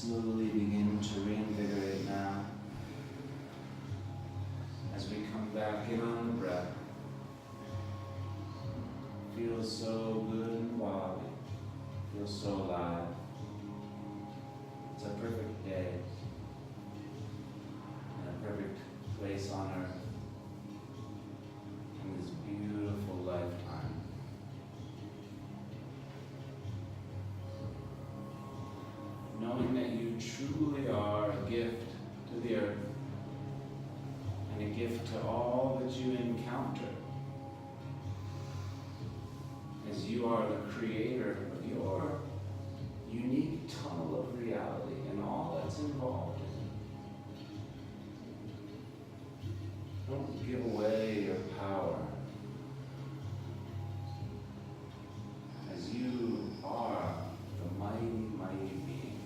slowly begin to reinvigorate now. As we come back in on the breath, feels so good and wild, feels so alive. It's a perfect day, and a perfect place on earth, in this beautiful lifetime. Knowing that you truly are a gift to the earth, and a gift to all that you encounter, as you are the creator of your unique tunnel of reality and all that's involved in it. Don't give away your power, as you are the mighty, mighty being,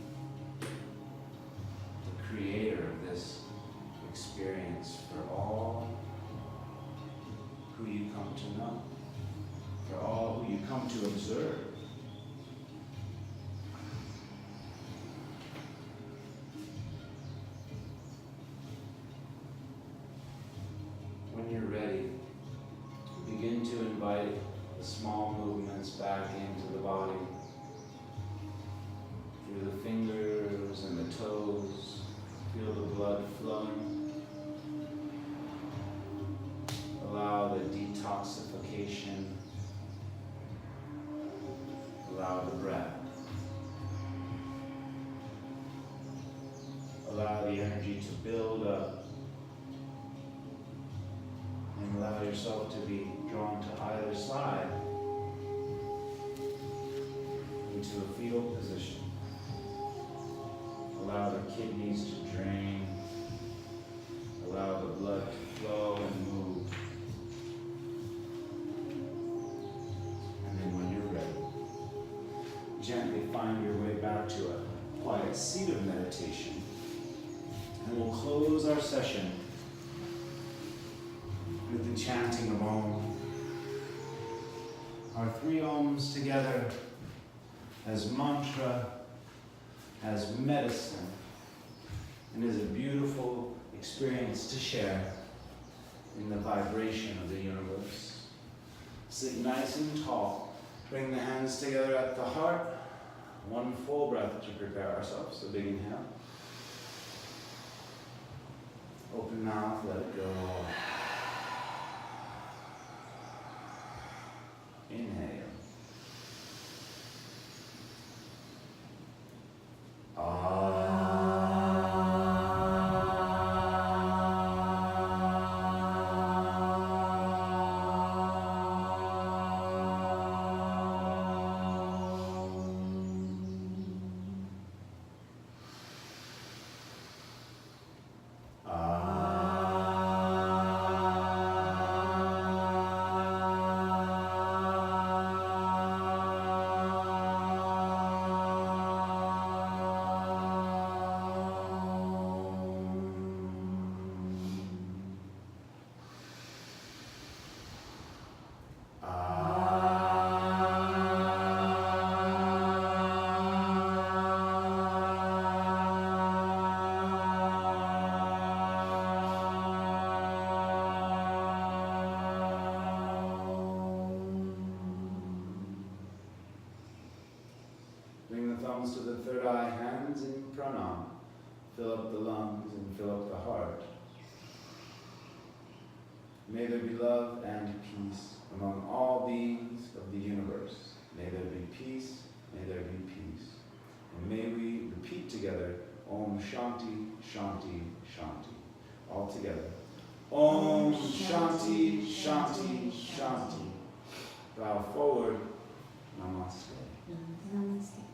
the creator of this experience for all who you come to know, for all who you come to observe. When you're ready, begin to invite the small movements back into the body, through the fingers and the toes. Feel the blood flowing. Allow the detoxification. Allow the breath. Allow the energy to build up. And allow yourself to be drawn to either side into a fetal position. Allow the kidneys to drain. Allow the blood to flow and move. And then when you're ready, gently find your way back to a quiet seat of meditation. And we'll close our session with the chanting of Om. Our 3 Oms together as mantra, as medicine, and as a beautiful experience to share in the vibration of the universe. Sit nice and tall. Bring the hands together at the heart. 1 full breath to prepare ourselves. A big inhale. Open mouth, let it go. Inhale. To the third eye, hands in pranam. Fill up the lungs and fill up the heart. May there be love and peace among all beings of the universe. May there be peace, may there be peace. And may we repeat together, Om Shanti, Shanti, Shanti. All together. Om Shanti, Shanti, Shanti. Bow forward. Namaste. Namaste.